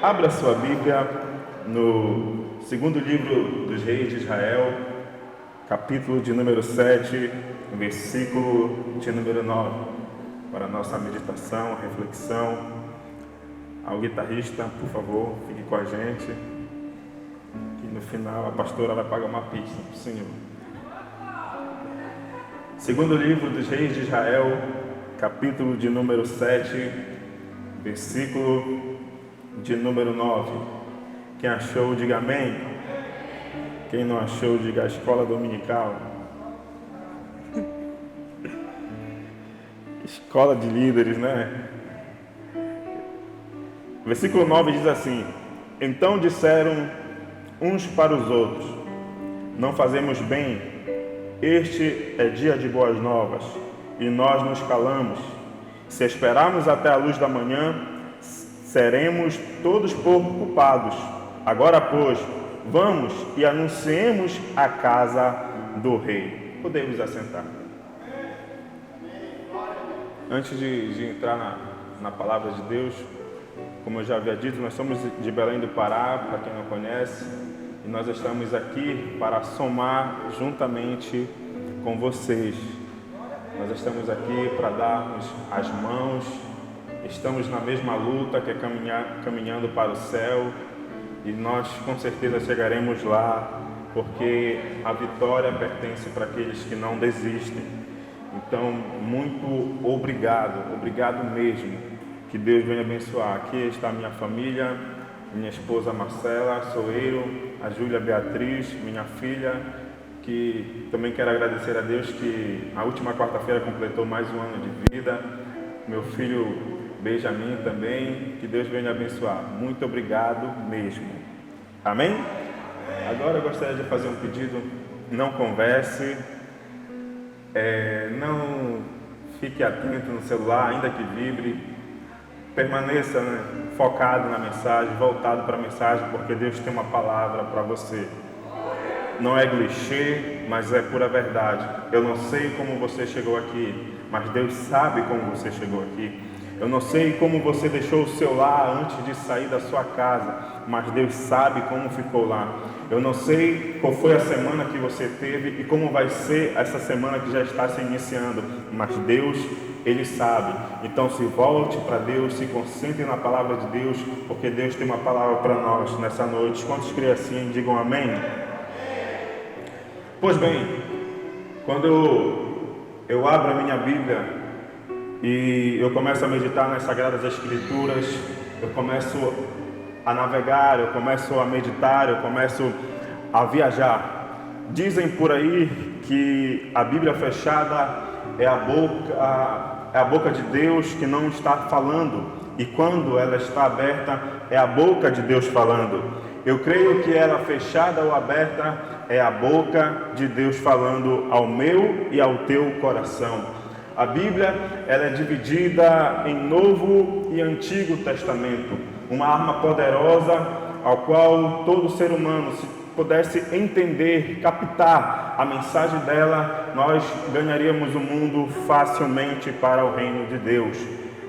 Abra sua Bíblia no segundo livro dos Reis de Israel, capítulo de número 7, versículo de número 9, para a nossa meditação, reflexão. Ao guitarrista, por favor, fique com a gente, que no final a pastora vai pagar uma pizza para o Senhor. Segundo livro dos Reis de Israel, capítulo de número 7, versículo de número 9. Quem achou, diga amém. Quem não achou, diga a escola dominical. Escola de líderes, né? Versículo 9 diz assim: Então disseram uns para os outros: Não fazemos bem, este é dia de boas novas, e nós nos calamos. Se esperarmos até a luz da manhã, seremos todos pouco culpados. Agora, pois, vamos e anunciemos a casa do rei. Podemos assentar. Antes de entrar na palavra de Deus, como eu já havia dito, nós somos de Belém do Pará, para quem não conhece, e nós estamos aqui para somar juntamente com vocês. Nós estamos aqui para darmos as mãos. Estamos na mesma luta, que é caminhando para o céu, e nós com certeza chegaremos lá, porque a vitória pertence para aqueles que não desistem. Então, muito obrigado mesmo. Que Deus venha abençoar. Aqui está a minha família, minha esposa Marcela Soeiro, a Júlia Beatriz, minha filha, que também quero agradecer a Deus que a última quarta-feira completou mais um ano de vida. Meu filho Benjamin também, que Deus venha abençoar. Muito obrigado mesmo. Amém? Agora eu gostaria de fazer um pedido. Não converse, não fique atento no celular, ainda que vibre. Permaneça focado na mensagem, voltado para a mensagem, porque Deus tem uma palavra para você. Não é clichê, mas é pura verdade. Eu não sei como você chegou aqui, mas Deus sabe como você chegou aqui. Eu não sei como você deixou o seu lar antes de sair da sua casa, mas Deus sabe como ficou lá. Eu não sei qual foi a semana que você teve e como vai ser essa semana que já está se iniciando, mas Deus, Ele sabe. Então se volte para Deus, se concentre na palavra de Deus, porque Deus tem uma palavra para nós nessa noite. Quantos creem assim, digam amém. Pois bem, quando eu abro a minha Bíblia e eu começo a meditar nas Sagradas Escrituras, eu começo a navegar, eu começo a meditar, eu começo a viajar. Dizem por aí que a Bíblia fechada é a boca de Deus que não está falando, e quando ela está aberta é a boca de Deus falando. Eu creio que ela fechada ou aberta é a boca de Deus falando ao meu e ao teu coração. A Bíblia, ela é dividida em Novo e Antigo Testamento, uma arma poderosa ao qual todo ser humano, se pudesse entender, captar a mensagem dela, nós ganharíamos o mundo facilmente para o reino de Deus.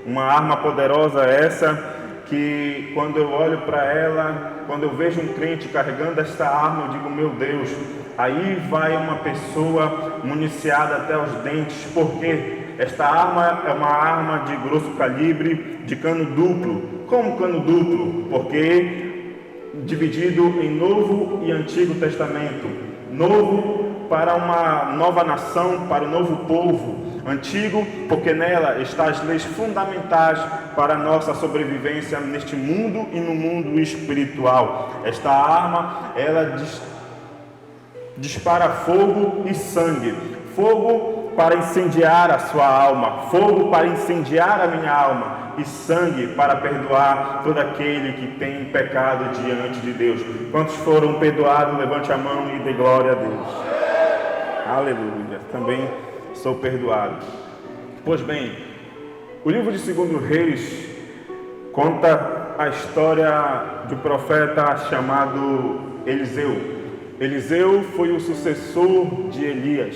Uma arma poderosa essa que quando eu olho para ela, quando eu vejo um crente carregando esta arma, eu digo, meu Deus, aí vai uma pessoa municiada até os dentes. Por quê? Esta arma é uma arma de grosso calibre, de cano duplo. Como cano duplo? Porque dividido em Novo e Antigo Testamento. Novo para uma nova nação, para o novo povo. Antigo porque nela estão as leis fundamentais para a nossa sobrevivência neste mundo e no mundo espiritual. Esta arma, ela dispara fogo e sangue. Fogo para incendiar a sua alma, fogo para incendiar a minha alma, e sangue para perdoar todo aquele que tem pecado diante de Deus. Quantos foram perdoados? Levante a mão e dê glória a Deus. Aleluia. Também sou perdoado. Pois bem, o livro de 2 Reis conta a história de um profeta chamado Eliseu. Eliseu foi o sucessor de Elias.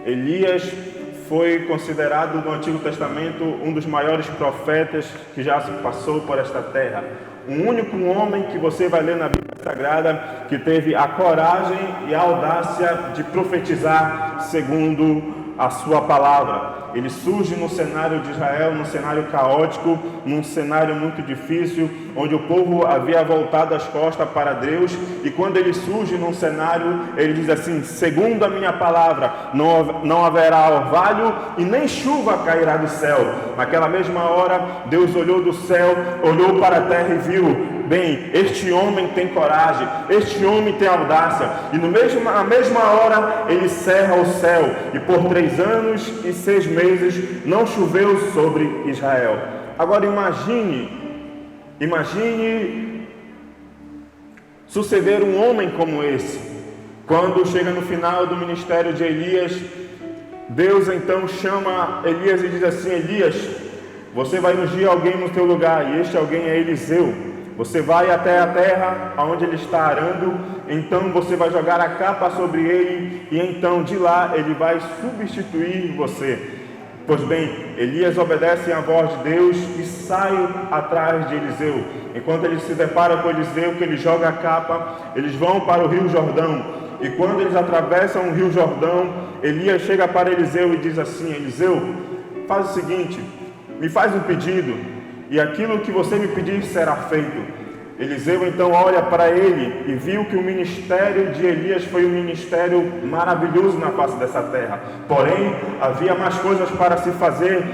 Elias foi considerado no Antigo Testamento um dos maiores profetas que já se passou por esta terra. O único homem que você vai ler na Bíblia Sagrada que teve a coragem e a audácia de profetizar segundo a sua palavra. Ele surge no cenário de Israel, num cenário caótico, num cenário muito difícil, onde o povo havia voltado as costas para Deus, e quando ele surge num cenário, ele diz assim: segundo a minha palavra, não haverá orvalho e nem chuva cairá do céu. Naquela mesma hora, Deus olhou do céu, olhou para a terra e viu: bem, este homem tem coragem, este homem tem audácia. E na mesma hora ele cerra o céu, e por 3 anos e 6 meses não choveu sobre Israel. Agora imagine suceder um homem como esse. Quando chega no final do ministério de Elias, Deus então chama Elias e diz assim: Elias, você vai ungir alguém no teu lugar, e este alguém é Eliseu. Você vai até a terra onde ele está arando, então você vai jogar a capa sobre ele, e então de lá ele vai substituir você. Pois bem, Elias obedece à voz de Deus e sai atrás de Eliseu. Enquanto ele se depara com Eliseu, que ele joga a capa, eles vão para o rio Jordão. E quando eles atravessam o rio Jordão, Elias chega para Eliseu e diz assim: Eliseu, faz o seguinte, me faz um pedido, e aquilo que você me pedir será feito. Eliseu então olha para ele e viu que o ministério de Elias foi um ministério maravilhoso na face dessa terra. Porém, havia mais coisas para se fazer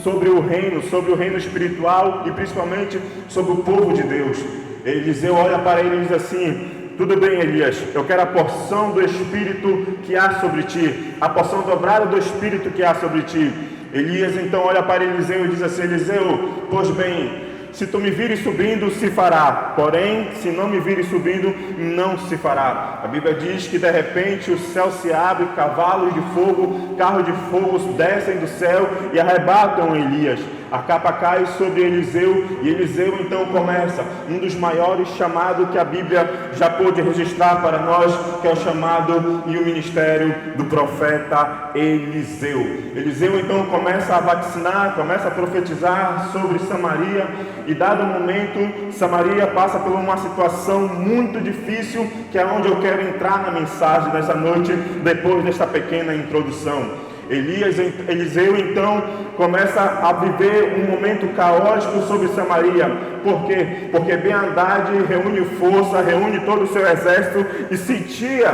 sobre o reino espiritual e principalmente sobre o povo de Deus. Eliseu olha para ele e diz assim: tudo bem, Elias, eu quero a porção do Espírito que há sobre ti, a porção dobrada do Espírito que há sobre ti. Elias então olha para Eliseu e diz assim: Eliseu, pois bem, se tu me vires subindo, se fará. Porém, se não me vires subindo, não se fará. A Bíblia diz que de repente o céu se abre, cavalos de fogo, carros de fogo descem do céu e arrebatam Elias. A capa cai sobre Eliseu, e Eliseu então começa um dos maiores chamados que a Bíblia já pôde registrar para nós, que é o chamado e o ministério do profeta Eliseu. Eliseu então começa a vaticinar, começa a profetizar sobre Samaria, e dado momento, Samaria passa por uma situação muito difícil, que é onde eu quero entrar na mensagem dessa noite, depois desta pequena introdução. Eliseu então começa a viver um momento caótico sobre Samaria. Por quê? Porque Ben-Hadad reúne força, reúne todo o seu exército e sitia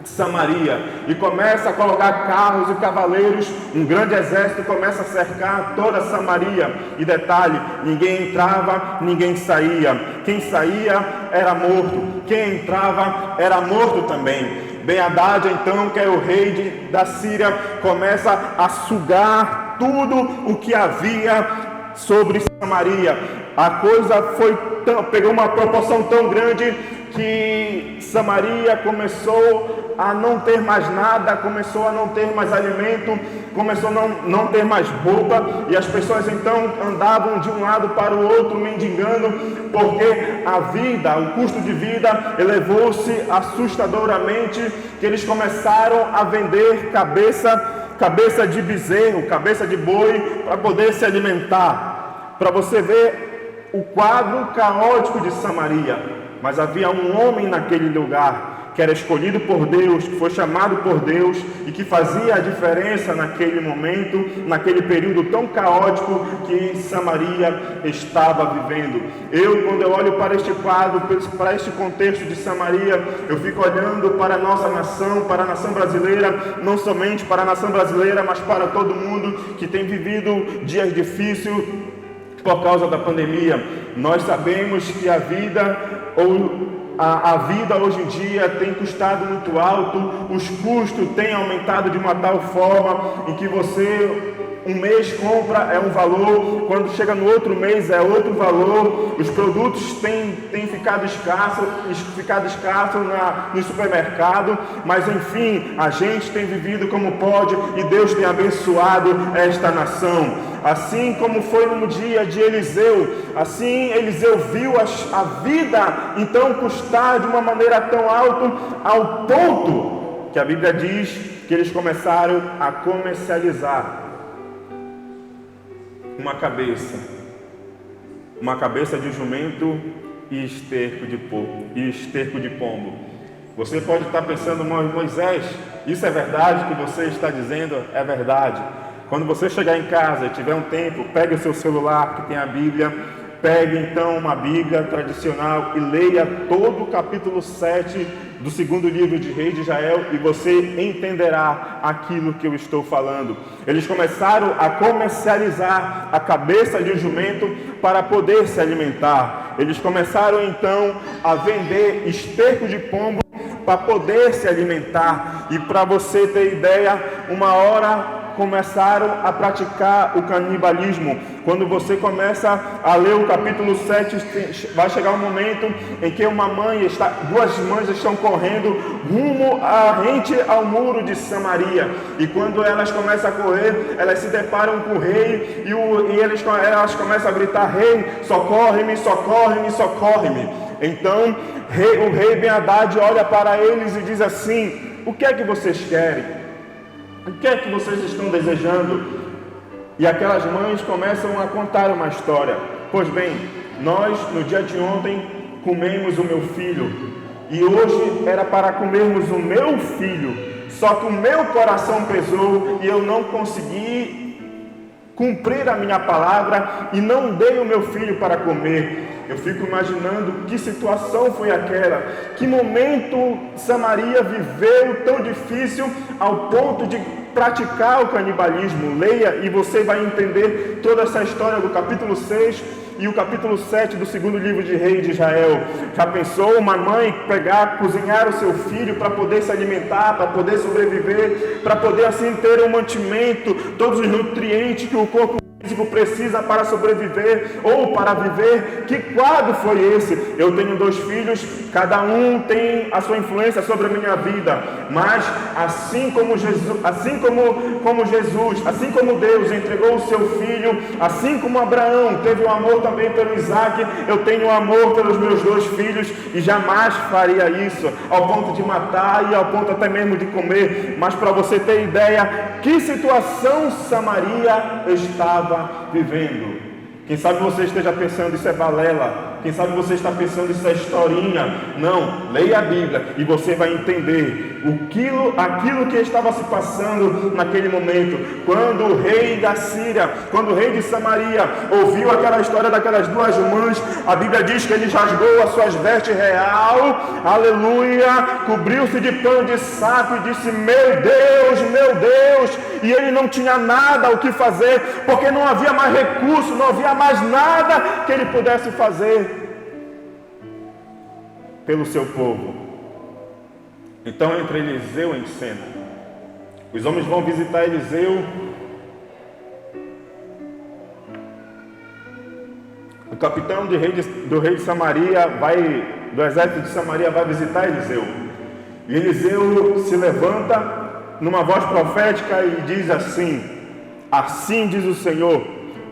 Samaria, e começa a colocar carros e cavaleiros. Um grande exército começa a cercar toda Samaria, e detalhe, ninguém entrava, ninguém saía. Quem saía era morto, quem entrava era morto também. Ben-Hadad então, que é o rei da Síria, começa a sugar tudo o que havia sobre Samaria. A coisa pegou uma proporção tão grande que Samaria começou a não ter mais nada, começou a não ter mais alimento, começou a não ter mais roupa, e as pessoas então andavam de um lado para o outro mendigando, porque a vida, o custo de vida elevou-se assustadoramente, que eles começaram a vender cabeça de bezerro, cabeça de boi, para poder se alimentar. Para você ver o quadro caótico de Samaria. Mas havia um homem naquele lugar, que era escolhido por Deus, que foi chamado por Deus, e que fazia a diferença naquele momento, naquele período tão caótico que Samaria estava vivendo. Quando eu olho para este quadro, para este contexto de Samaria, eu fico olhando para a nossa nação, para a nação brasileira, não somente para a nação brasileira, mas para todo mundo que tem vivido dias difíceis por causa da pandemia. Nós sabemos que a vida hoje em dia tem custado muito alto, os custos têm aumentado de uma tal forma em que você um mês compra é um valor, quando chega no outro mês é outro valor, os produtos têm ficado escassos no supermercado, mas enfim, a gente tem vivido como pode, e Deus tem abençoado esta nação. Assim como foi no dia de Eliseu, assim Eliseu viu a vida então custar de uma maneira tão alta, ao ponto que a Bíblia diz que eles começaram a comercializar uma cabeça de jumento e esterco de pombo. Você pode estar pensando, Moisés, isso é verdade que você está dizendo? É verdade. Quando você chegar em casa e tiver um tempo, pegue o seu celular que tem a Bíblia, pegue então uma Bíblia tradicional e leia todo o capítulo 7 do segundo livro de Reis de Israel e você entenderá aquilo que eu estou falando. Eles começaram a comercializar a cabeça de um jumento para poder se alimentar. Eles começaram então a vender esterco de pombo para poder se alimentar. E para você ter ideia, uma hora começaram a praticar o canibalismo. Quando você começa a ler o capítulo 7, vai chegar um momento em que duas mães estão correndo rumo rente ao muro de Samaria. E quando elas começam a correr, elas se deparam com o rei e elas começam a gritar: rei, socorre-me, socorre-me, socorre-me. Então o rei Ben-Hadad olha para eles e diz assim: o que é que vocês querem? O que é que vocês estão desejando? E aquelas mães começam a contar uma história. Pois bem, nós no dia de ontem comemos o meu filho e hoje era para comermos o meu filho, só que o meu coração pesou e eu não consegui cumprir a minha palavra e não dei o meu filho para comer. Eu fico imaginando que situação foi aquela, que momento Samaria viveu tão difícil ao ponto de praticar o canibalismo. Leia e você vai entender toda essa história do capítulo 6 e o capítulo 7 do segundo livro de Reis de Israel. Já pensou uma mãe cozinhar o seu filho para poder se alimentar, para poder sobreviver, para poder assim ter um mantimento, todos os nutrientes que o corpo físico precisa para sobreviver ou para viver? Que quadro foi esse? Eu tenho 2 filhos, cada um tem a sua influência sobre a minha vida, mas assim como Jesus, assim como Deus entregou o seu filho, assim como Abraão teve o amor também pelo Isaac, eu tenho amor pelos meus 2 filhos e jamais faria isso ao ponto de matar e ao ponto até mesmo de comer. Mas para você ter ideia, que situação Samaria estava vivendo. Quem sabe você esteja pensando isso é balela, quem sabe você está pensando isso é historinha. Não, leia a Bíblia e você vai entender aquilo que estava se passando naquele momento. Quando o rei da Síria, quando o rei de Samaria ouviu aquela história daquelas 2 mães, a Bíblia diz que ele rasgou as suas vestes real, aleluia, cobriu-se de pano de saco e disse: meu Deus, e ele não tinha nada o que fazer, porque não havia mais recurso, não havia mais nada que ele pudesse fazer pelo seu povo. Então entra Eliseu em cena. Os homens vão visitar Eliseu. O capitão do rei de Samaria do exército de Samaria vai visitar Eliseu. E Eliseu se levanta numa voz profética e diz assim: assim diz o Senhor,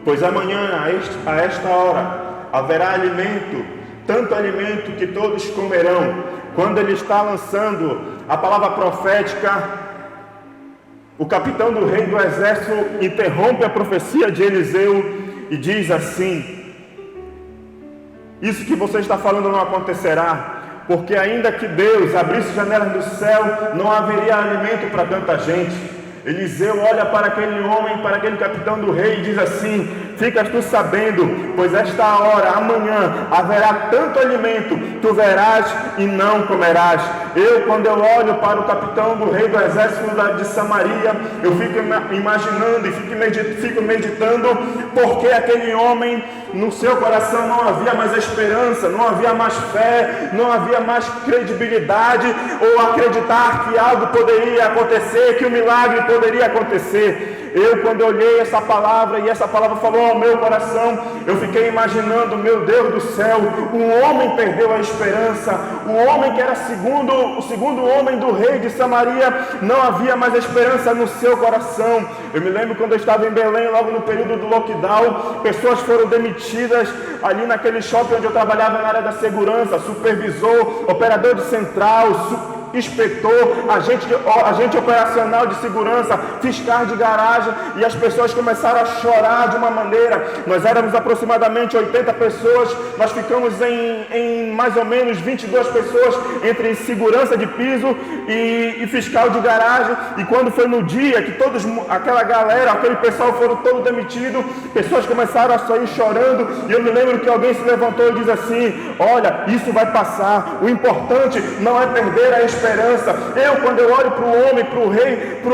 pois amanhã a esta hora haverá alimento, tanto alimento que todos comerão. Quando ele está lançando a palavra profética, o capitão do rei do exército interrompe a profecia de Eliseu e diz assim: isso que você está falando não acontecerá, porque ainda que Deus abrisse janelas do céu, não haveria alimento para tanta gente. Eliseu olha para aquele homem, para aquele capitão do rei e diz assim: ficas tu sabendo, pois esta hora, amanhã, haverá tanto alimento, tu verás e não comerás. Quando eu olho para o capitão do rei do exército de Samaria, eu fico imaginando e fico meditando, porque aquele homem, no seu coração não havia mais esperança, não havia mais fé, não havia mais credibilidade, ou acreditar que algo poderia acontecer, que o milagre poderia acontecer. Quando eu olhei essa palavra e essa palavra falou ao meu coração, eu fiquei imaginando: meu Deus do céu, um homem perdeu a esperança, o homem que era o segundo homem do rei de Samaria, não havia mais esperança no seu coração. Eu me lembro quando eu estava em Belém, logo no período do lockdown, pessoas foram demitidas ali naquele shopping onde eu trabalhava na área da segurança, supervisor, operador de central, inspetor, agente operacional de segurança, fiscais de garagem, e as pessoas começaram a chorar de uma maneira. Nós éramos aproximadamente 80 pessoas, nós ficamos em mais ou menos 22 pessoas, entre segurança de piso e fiscal de garagem. E quando foi no dia que aquela galera, aquele pessoal foram todos demitidos, pessoas começaram a sair chorando, e eu me lembro que alguém se levantou e disse assim: olha, isso vai passar, o importante não é perder a esperança. Quando eu olho para o homem, para o rei, para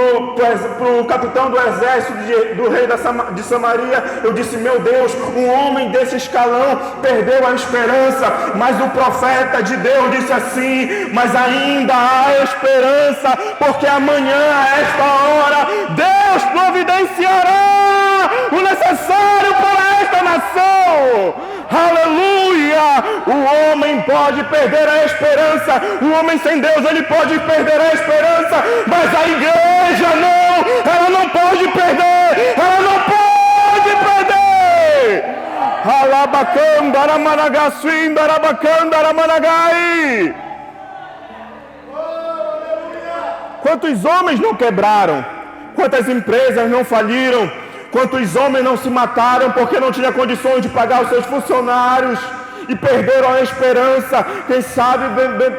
o capitão do exército do rei de Samaria, eu disse: meu Deus, um homem desse escalão perdeu a esperança, mas o profeta de Deus disse assim: mas ainda há esperança, porque amanhã a esta hora Deus providenciará o necessário para esta nação. Aleluia! O homem pode perder a esperança, o homem sem Deus ele pode perder a esperança, mas a igreja não, ela não pode perder, ela não pode perder. Alabacanda, aramanagacinda, arabacanda, aramanagai. Quantos homens não quebraram? Quantas empresas não faliram? Quantos homens não se mataram porque não tinham condições de pagar os seus funcionários e perderam a esperança? Quem sabe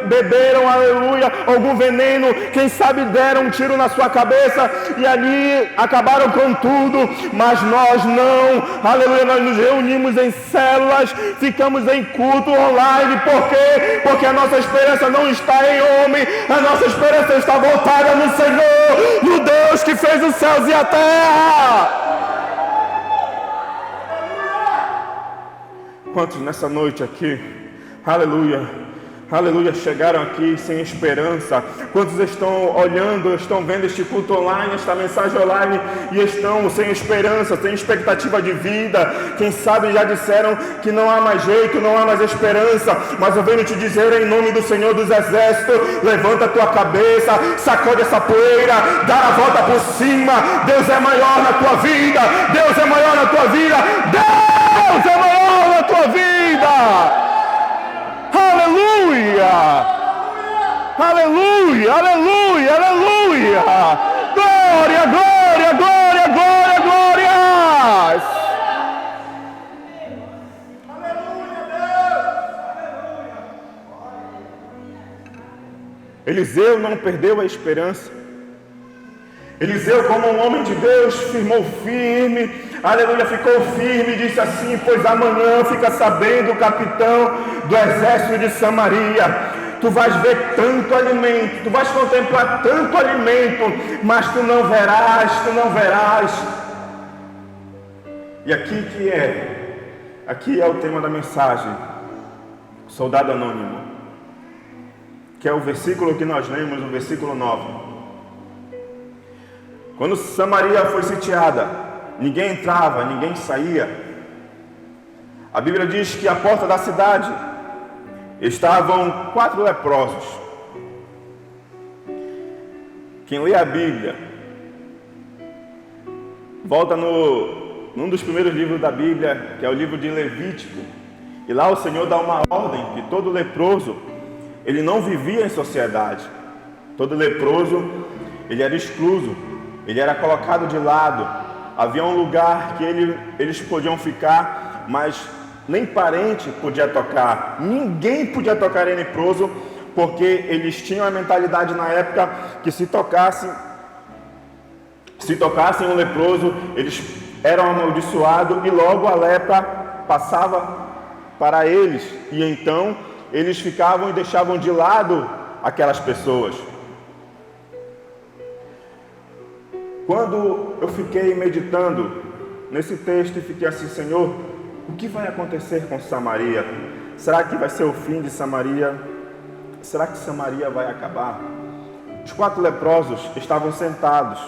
beberam, aleluia, algum veneno, quem sabe deram um tiro na sua cabeça e ali acabaram com tudo. Mas nós não, aleluia, nós nos reunimos em células, ficamos em culto online. Por quê? Porque a nossa esperança não está em homem, a nossa esperança está voltada no Senhor, no Deus que fez os céus e a terra. Quantos nessa noite aqui, aleluia, aleluia, chegaram aqui sem esperança? Quantos estão olhando, estão vendo este culto online, esta mensagem online, e estão sem esperança, sem expectativa de vida? Quem sabe já disseram que não há mais jeito, não há mais esperança, mas eu venho te dizer em nome do Senhor dos Exércitos: levanta a tua cabeça, sacode essa poeira, dá a volta por cima. Deus é maior na tua vida, Deus é maior na tua vida, Deus é maior na tua vida. Aleluia! Aleluia! Aleluia! Aleluia! Glória, glória, glória, glória, glórias! Eliseu não perdeu a esperança. Eliseu, como um homem de Deus, firmou firme, aleluia, ficou firme e disse assim: pois amanhã fica sabendo o capitão do exército de Samaria, tu vais ver tanto alimento, tu vais contemplar tanto alimento, mas tu não verás, tu não verás. E aqui é o tema da mensagem, soldado anônimo, que é o versículo que nós lemos, o versículo 9. Quando Samaria foi sitiada, ninguém entrava, ninguém saía. A Bíblia diz que à porta da cidade estavam 4 leprosos. Quem lê a Bíblia, volta num dos primeiros livros da Bíblia, que é o livro de Levítico, e lá o Senhor dá uma ordem que todo leproso, ele não vivia em sociedade. Todo leproso, ele era excluso, ele era colocado de lado. Havia um lugar que eles podiam ficar, mas nem parente podia tocar, ninguém podia tocar em leproso, porque eles tinham a mentalidade na época que se tocassem um leproso, eles eram amaldiçoados e logo a lepra passava para eles, e então eles ficavam e deixavam de lado aquelas pessoas. Quando eu fiquei meditando nesse texto e fiquei assim: Senhor, o que vai acontecer com Samaria? Será que vai ser o fim de Samaria? Será que Samaria vai acabar? Os 4 leprosos estavam sentados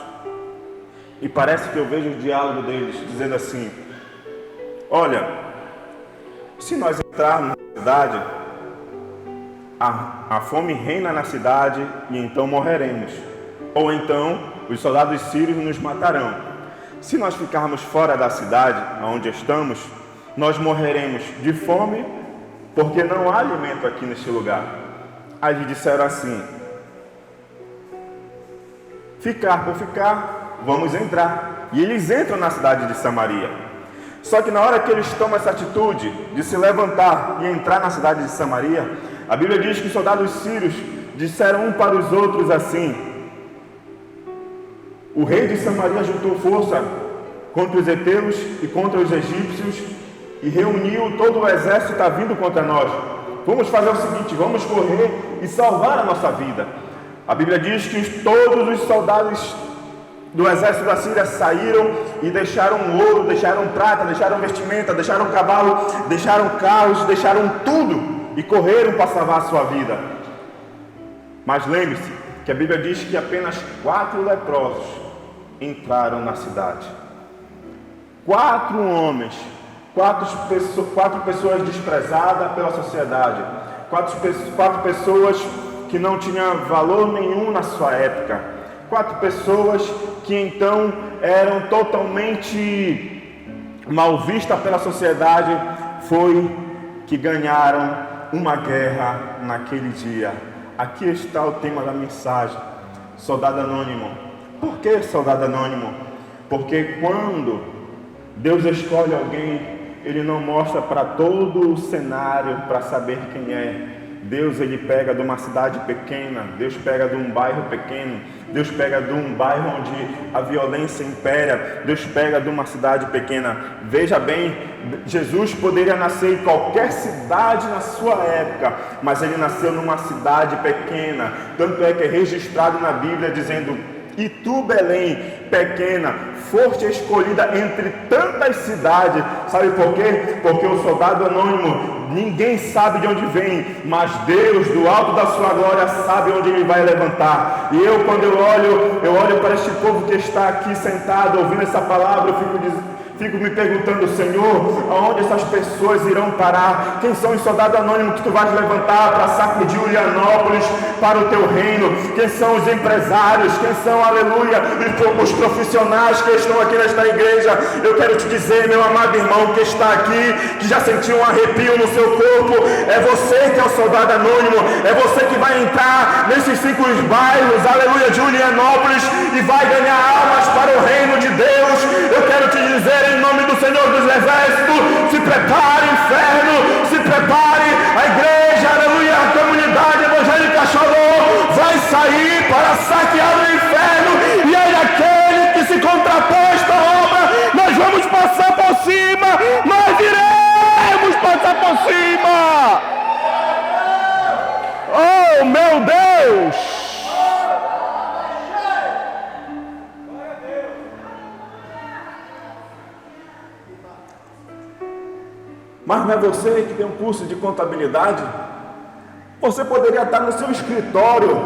e parece que eu vejo o diálogo deles dizendo assim: olha, se nós entrarmos na cidade, a fome reina na cidade e então morreremos. Ou então os soldados sírios nos matarão. Se nós ficarmos fora da cidade onde estamos, nós morreremos de fome, porque não há alimento aqui neste lugar. Aí eles disseram assim: ficar por ficar, vamos entrar. E eles entram na cidade de Samaria. Só que na hora que eles tomam essa atitude de se levantar e entrar na cidade de Samaria, a Bíblia diz que os soldados sírios disseram um para os outros assim: o rei de Samaria juntou força contra os heteus e contra os egípcios e reuniu todo o exército que está vindo contra nós. Vamos fazer o seguinte, vamos correr e salvar a nossa vida. A Bíblia diz que todos os soldados do exército da Síria saíram e deixaram ouro, deixaram prata, deixaram vestimenta, deixaram cavalo, deixaram carros, deixaram tudo e correram para salvar a sua vida. Mas lembre-se que a Bíblia diz que apenas 4 leprosos entraram na cidade. 4 homens, 4 pessoas desprezadas pela sociedade, 4 pessoas que não tinham valor nenhum na sua época, 4 pessoas que então eram totalmente mal vistas pela sociedade, foi que ganharam uma guerra naquele dia. Aqui está o tema da mensagem: soldado anônimo. Por que soldado anônimo? Porque quando Deus escolhe alguém, Ele não mostra para todo o cenário para saber quem é. Deus, Ele pega de uma cidade pequena, Deus pega de um bairro pequeno, Deus pega de um bairro onde a violência impera, Deus pega de uma cidade pequena. Veja bem, Jesus poderia nascer em qualquer cidade na sua época, mas Ele nasceu numa cidade pequena. Tanto é que é registrado na Bíblia dizendo: e tu, Belém, pequena, foste escolhida entre tantas cidades. Sabe por quê? Porque o soldado anônimo, ninguém sabe de onde vem, mas Deus, do alto da sua glória, sabe onde Ele vai levantar. E eu, quando eu olho para este povo que está aqui sentado, ouvindo essa palavra, eu fico me perguntando: Senhor, aonde essas pessoas irão parar? Quem são os soldados anônimos que tu vais levantar para sacudir Ulianópolis para o teu reino? Quem são os empresários? Quem são, aleluia, os profissionais que estão aqui nesta igreja? Eu quero te dizer, meu amado irmão que está aqui, que já sentiu um arrepio no seu corpo, é você que é o soldado anônimo, é você que vai entrar nesses 5 bairros, aleluia, de Ulianópolis e vai ganhar almas para o reino de Deus. Eu quero te dizer, em nome do Senhor dos Exércitos, se prepare, inferno, se prepare, a igreja, aleluia, a comunidade evangélica Shalom vai sair para saquear o inferno, e aí aquele que se contrapõe a esta obra, nós vamos passar por cima, nós iremos passar por cima. Oh, meu Deus! Mas não é você que tem um curso de contabilidade? Você poderia estar no seu escritório,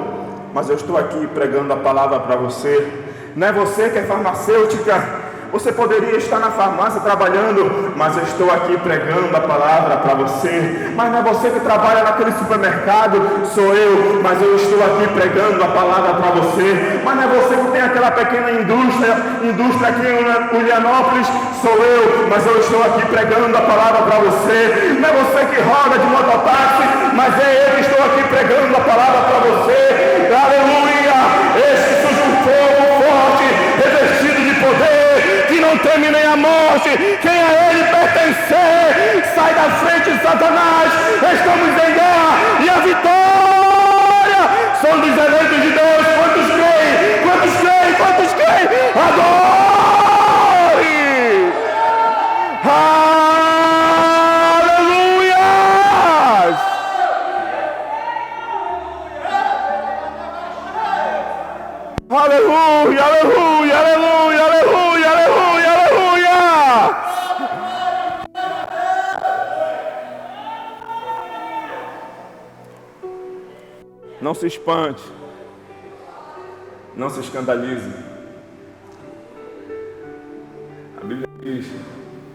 mas eu estou aqui pregando a palavra para você. Não é você que é farmacêutica? Você poderia estar na farmácia trabalhando, mas eu estou aqui pregando a palavra para você. Mas não é você que trabalha naquele supermercado? Sou eu, mas eu estou aqui pregando a palavra para você. Mas não é você que tem aquela pequena indústria aqui em Ulianópolis? Sou eu, mas eu estou aqui pregando a palavra para você. Não é você que roda de mototáxi, mas é eu que estou aqui pregando a palavra para você. Aleluia! Esse que surge um fogo forte, revestido de poder, que não teme nem a morte. Quem a Ele pertencer, sai da frente, Satanás. Estamos em guerra e a vitória são dos eleitos de Deus. Quantos creem? Quantos creem? Quantos creem? Adore! Aleluia, aleluia, aleluia, aleluia, aleluia, aleluia. Não se espante, não se escandalize. A Bíblia diz,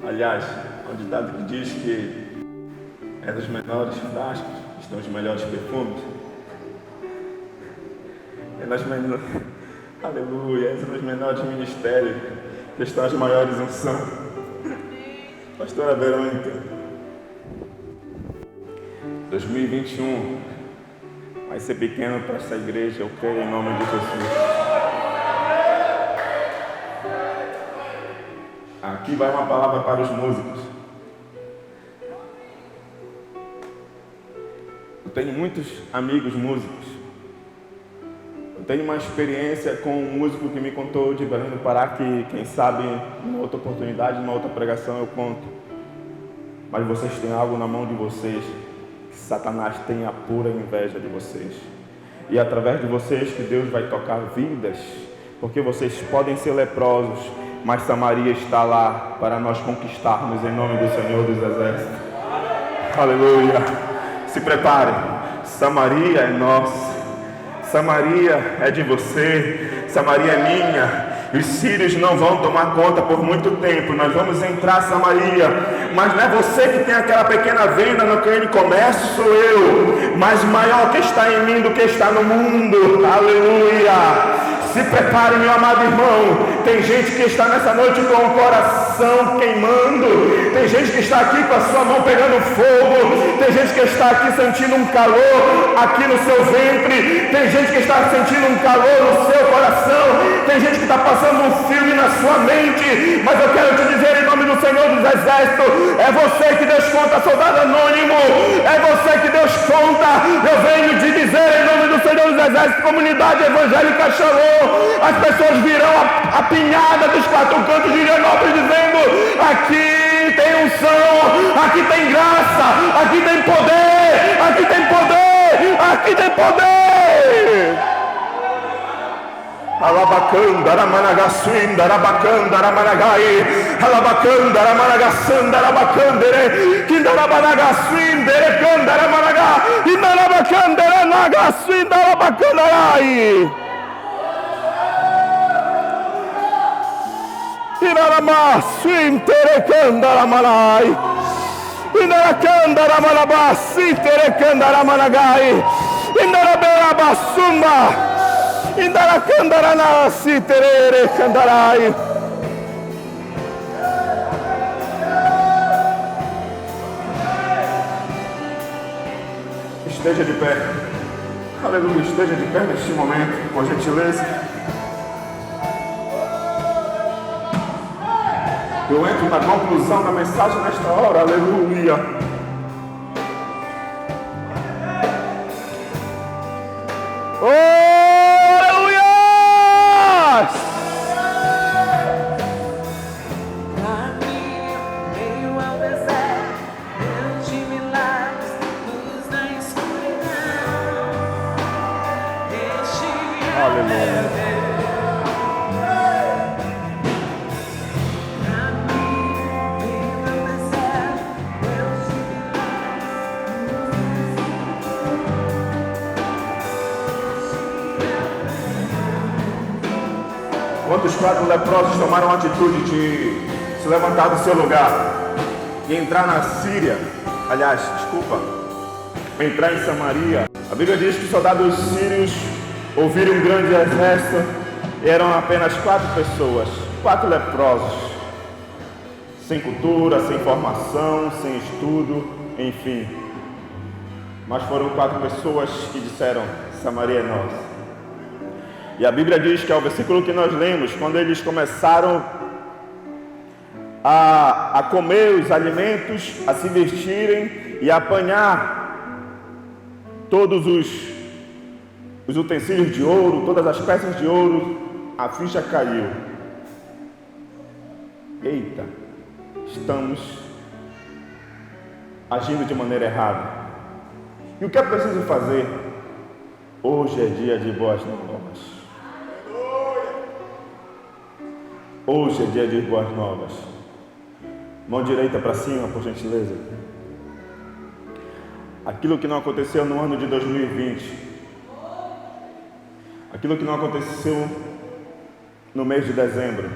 aliás, há um ditado que diz que é dos menores frascos estão os melhores perfumes. É nas menores... Aleluia, esses são os menores ministérios que estão as maiores unções. Pastora Verônica, 2021 vai ser pequeno para essa igreja, eu creio em nome de Jesus. Aqui vai uma palavra para os músicos. Eu tenho muitos amigos músicos. Eu tenho uma experiência com um músico que me contou de Belém do Pará que, quem sabe, numa outra oportunidade, numa outra pregação eu conto. Mas vocês têm algo na mão de vocês que Satanás tem a pura inveja de vocês. E através de vocês que Deus vai tocar vidas, porque vocês podem ser leprosos, mas Samaria está lá para nós conquistarmos em nome do Senhor dos Exércitos. Aleluia! Se prepare, Samaria é nossa, Samaria é de você, Samaria é minha. Os sírios não vão tomar conta por muito tempo. Nós vamos entrar Samaria, mas não é você que tem aquela pequena venda no pequeno comércio, sou eu. Mas maior que está em mim do que está no mundo. Aleluia! Se prepare, meu amado irmão. Tem gente que está nessa noite com o coração queimando. Tem gente que está aqui com a sua mão pegando fogo. Tem gente que está aqui sentindo um calor aqui no seu ventre. Tem gente que está sentindo um calor no seu coração. Tem gente que está passando um filme na sua mente. Mas eu quero te dizer em nome do Senhor dos Exércitos, é você que Deus conta, soldado anônimo. É você que Deus conta. Eu venho te dizer em nome do Senhor dos Exércitos, comunidade evangélica Shalom. As pessoas virão apinhadas dos quatro cantos de Higienópolis dizendo: aqui tem unção, aqui tem graça, aqui tem poder, aqui tem poder, aqui tem poder. Alabacanda, Aramanagaçuinda, Arabacanda, Aramanagai, Alabacanda, Aramanagaçanda, Arabacandere, Quindarabanagaçuindere, Candaramanaga, Indarabacanda, Aranagaçuinda, Arabacandarai. Inaramassuim terecandaramanai, Inaracandaramanabaci terecandaramangai, Inaraberabassumba, Indaracandaranasi terecandarai. Esteja de pé. Aleluia, esteja de pé neste momento, por gentileza. Eu entro na conclusão da mensagem nesta hora, aleluia. Oh, aleluia! Caminho meio ao deserto, Deus de milagres, luz na escuridão. Este é o meu Deus. Quantos quatro leprosos tomaram a atitude de se levantar do seu lugar e entrar na Síria, entrar em Samaria? A Bíblia diz que os soldados sírios ouviram um grande exército e eram apenas 4 pessoas, 4 leprosos, sem cultura, sem formação, sem estudo, enfim. Mas foram 4 pessoas que disseram: Samaria é nossa. E a Bíblia diz que é o versículo que nós lemos, quando eles começaram a comer os alimentos, a se vestirem e a apanhar todos os utensílios de ouro, todas as peças de ouro, a ficha caiu. Eita, estamos agindo de maneira errada. E o que é preciso fazer? Hoje é dia de boas novas. Hoje é dia de boas novas. Mão direita para cima, por gentileza. Aquilo que não aconteceu no ano de 2020, aquilo que não aconteceu no mês de dezembro,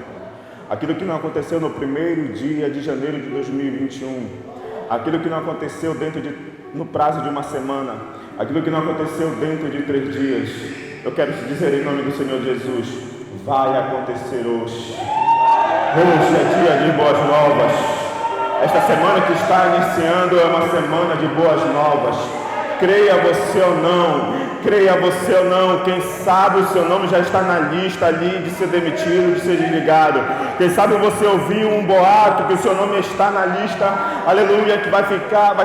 aquilo que não aconteceu no primeiro dia de janeiro de 2021, aquilo que não aconteceu no prazo de uma semana, aquilo que não aconteceu dentro de 3 dias, eu quero te dizer em nome do Senhor Jesus, vai acontecer hoje. Hoje é dia de boas novas. Esta semana que está iniciando é uma semana de boas novas. Creia você ou não, creia você ou não, quem sabe o seu nome já está na lista ali de ser demitido, de ser desligado. Quem sabe você ouviu um boato que o seu nome está na lista, aleluia, que vai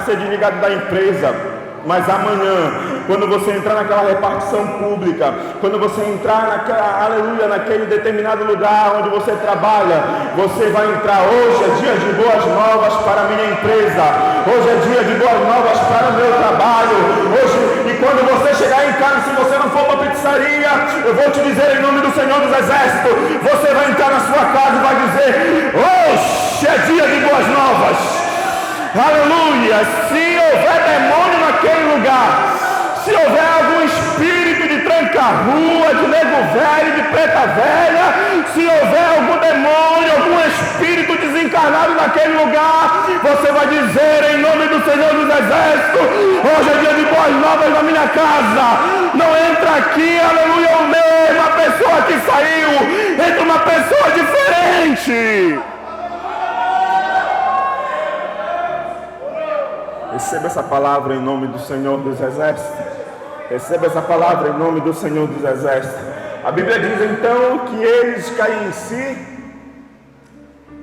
ser desligado da empresa. Mas amanhã, quando você entrar naquela repartição pública, quando você entrar naquele determinado lugar onde você trabalha, você vai entrar. Hoje é dia de boas novas para a minha empresa. Hoje é dia de boas novas para o meu trabalho. E quando você chegar em casa, se você não for para a pizzaria, eu vou te dizer em nome do Senhor dos Exércitos, você vai entrar na sua casa e vai dizer: hoje é dia de boas novas. Aleluia! Se houver demônio naquele lugar, se houver algum espírito de tranca-rua, de nego velho, de preta velha, se houver algum demônio, algum espírito desencarnado naquele lugar, você vai dizer em nome do Senhor dos Exércitos: hoje é dia de boas novas na minha casa. Não entra aqui, aleluia, uma pessoa que saiu, entra uma pessoa diferente. Receba essa palavra em nome do Senhor dos Exércitos. Receba essa palavra em nome do Senhor dos Exércitos. A Bíblia diz então que eles caem em si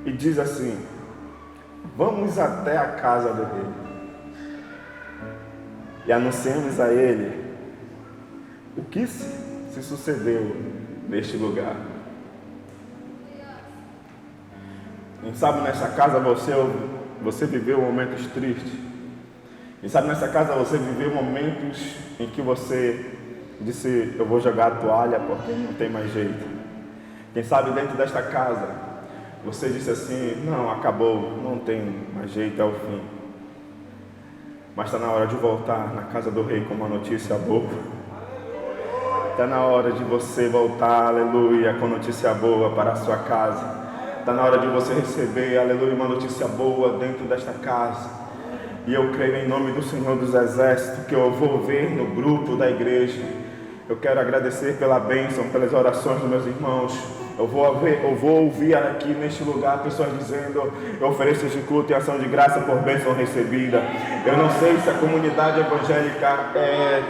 e diz assim: vamos até a casa do rei e anunciamos a ele o que se sucedeu neste lugar. Quem sabe nessa casa você viveu momentos tristes. E sabe, nessa casa você viveu momentos em que você disse: eu vou jogar a toalha porque não tem mais jeito. Quem sabe dentro desta casa você disse assim: não, acabou, não tem mais jeito, é o fim. Mas está na hora de voltar na casa do rei com uma notícia boa. Está na hora de você voltar, aleluia, com notícia boa para a sua casa. Está na hora de você receber, aleluia, uma notícia boa dentro desta casa. E eu creio em nome do Senhor dos Exércitos que eu vou ver no grupo da igreja. Eu quero agradecer pela bênção, pelas orações dos meus irmãos. Eu vou ouvir aqui neste lugar pessoas dizendo: eu ofereço este culto em ação de graça por bênção recebida. Eu não sei se a comunidade evangélica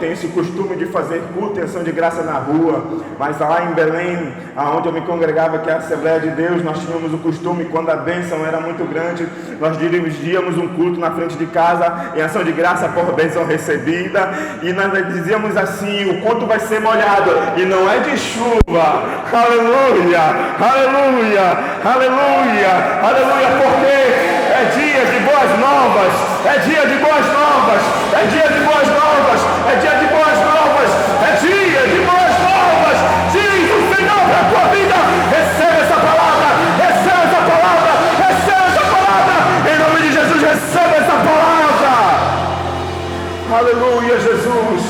tem esse costume de fazer culto em ação de graça na rua, mas lá em Belém, aonde eu me congregava, que é a Assembleia de Deus, nós tínhamos o costume, quando a bênção era muito grande, nós dividíamos um culto na frente de casa em ação de graça por bênção recebida, e nós dizíamos assim: o culto vai ser molhado, e não é de chuva, aleluia, aleluia, aleluia, aleluia, porque é dia de boas novas, é dia de boas novas, é dia de boas novas, é dia de boas novas, é dia de boas novas. Diz o Senhor para a tua vida: receba essa palavra, receba essa palavra, receba essa palavra, em nome de Jesus, receba essa palavra. Aleluia, Jesus.